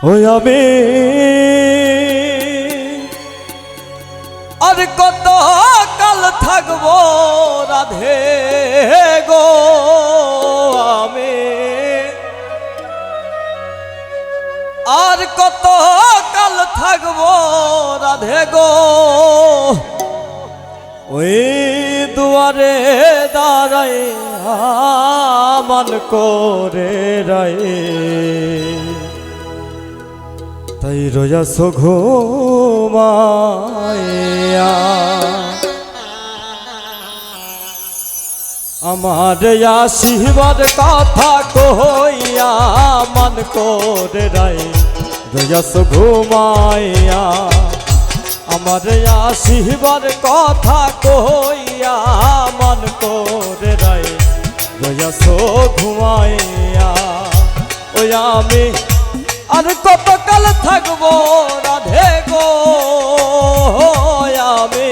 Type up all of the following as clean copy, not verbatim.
ওই আমি আর কত কাল থাকবো রাধে গো, আমি আর কত কাল থাকবো রাধে গো, ওই দুয়ারে দাঁড়াই মান করে রাই, তাই রোয়াস ঘুমাইয়া আমার আসিবার কথা কইয়া মান করে রাই, রোয়াস ঘুমাইয়া আমার আসিবার কথা কইয়া মান করে রাই, রোয়াস ঘুমাইয়া ওই আমি আর কত কাল থাকবো রাধে গো, আমি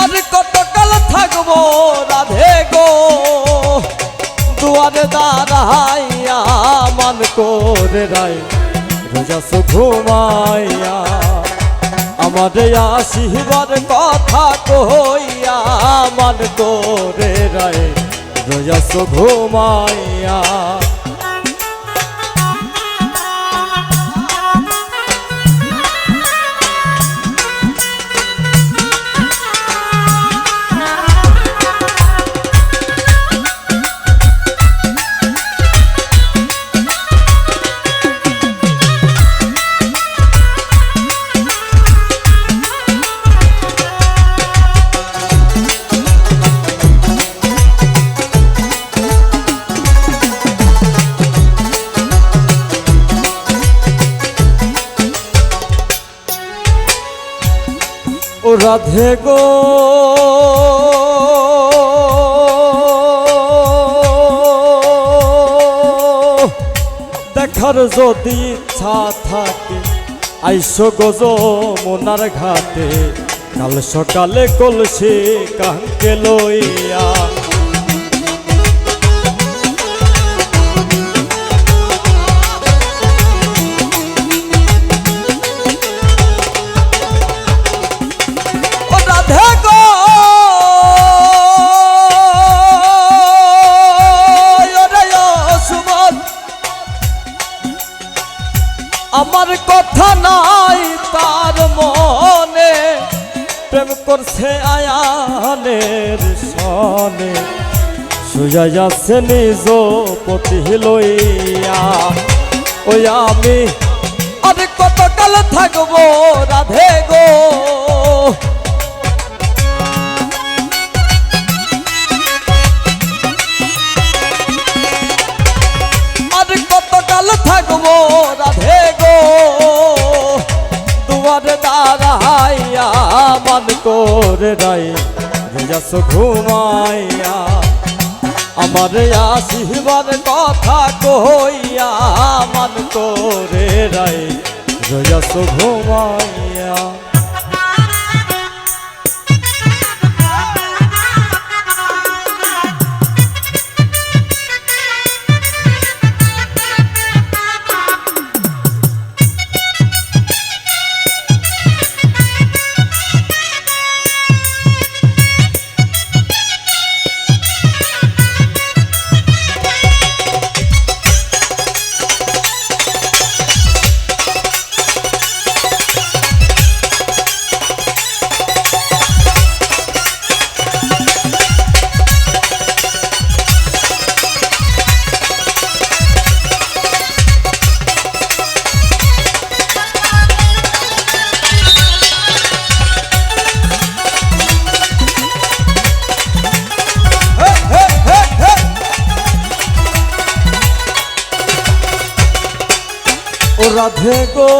আর কত কাল থাকবো রাধে গো, দুয়ারে দাঁড়াইয়া মান করে রাই, রোয়াস ঘুমাইয়া আমার আসিবার কথা কইয়া মান করে রাই, রোয়াস ঘুমাইয়া ও রাধে গো, দেখার যদি ইচ্ছা থাকে আইসো গো যমুনার ঘাটে, কাল সকালে কলসি কাঙ্কে লইয়া, আমার কথা নাই তার মনে, প্রেম করছে আয়ানের সনে, শুয়া যাচ্ছে নিজ পতি লইয়া, ওই আমি আর কত কাল থাকবো রাধে গো, আর কত কাল থাকবো রাধে গো, দুয়ারে দাঁড়াইয়া মান করে রাই, রোয়াস ঘুমাইয়া আমার আসিবার কথা কইয়া মান করে রাই, রোয়াস ঘুমাইয়া ও রাধে গো,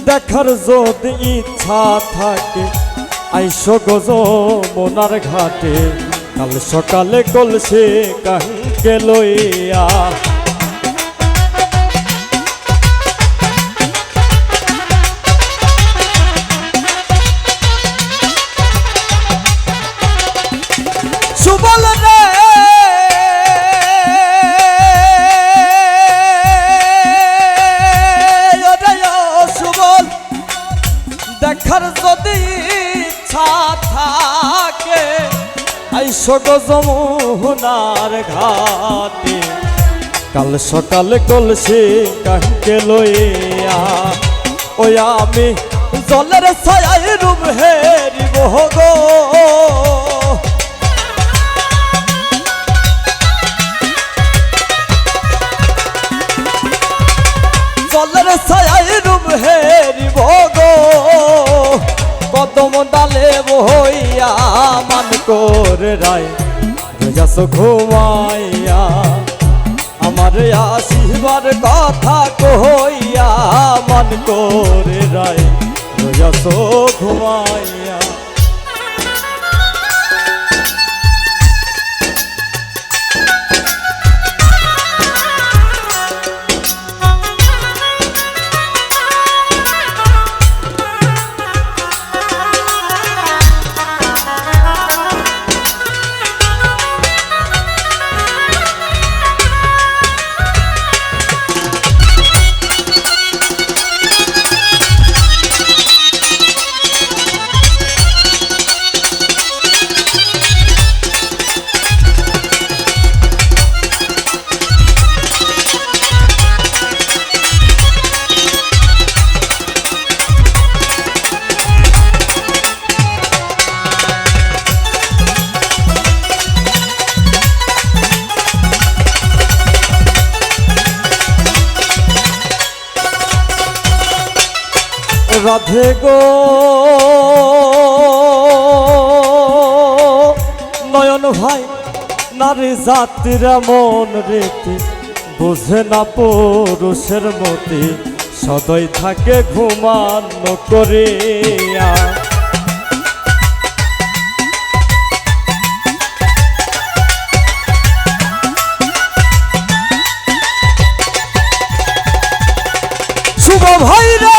দেখার যদি ইচ্ছা থাকে আইসো গো যমুনার ঘাটে, কাল সকালে কলসি কাঙ্কে লইয়া, দেখার যদি ইচ্ছা থাকে আইসো গো যমুনার ঘাটে কাল সকালে কলসি কাকে লইয়া ওই আমি জলের ছায়ায় রূপ হেরিব গো জলের ছায়ায় রূপ হেরিব গো কদম ডালে বইয়া মান করে রায় যাস ঘুমাইয়া আমার আসিবার কথা কইয়া মান করে রায় যাস ঘুমাইয়া রাধে গো নয়ন ভাই নারী জাতির মন রীতি বুঝে না পুরুষের মতি সদয় থাকে ঘুমানো করিয়া শুভ ভাই রে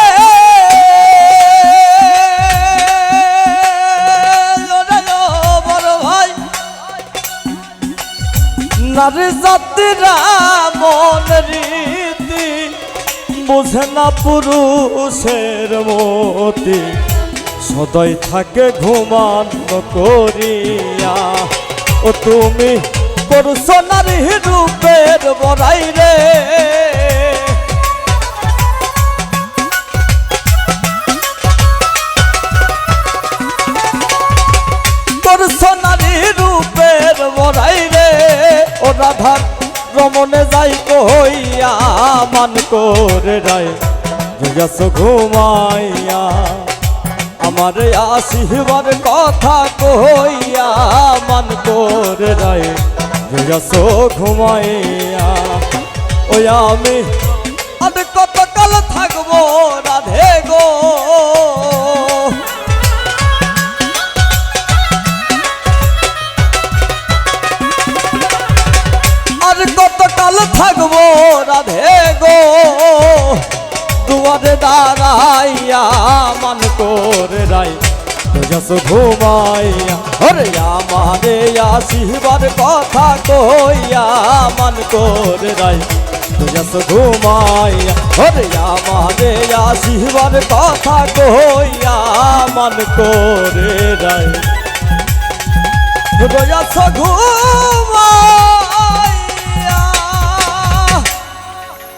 নারী জাতিরা মন রীতি বুঝে না পুরুষের মতি সদয় থাকে ঘুমানো করিয়া ও তুমি করছো নারী রূপের বড়াই রে করছো নারী রূপের বড়াই রে ও রাধার রমনে যাই কইয়া মান করে রায় যাস ঘুমাইয়া আমার আসিবার কথা কইয়া মান করে রায় যাস ঘুমাইয়া ওই আমি আর কতকাল থাকবো রাধে গো কতকাল থাকবো রাধে গো দুয়ারে দাঁড়াইয়া মান করে রাই যাস ঘুমাইয়া হরে আমারে আসিবার কথা কইয়া মান করে রাই যাস ঘুমাইয়া হরে আমারে আসিবার কথা কইয়া মান করে রাই যাস ঘুমাইয়া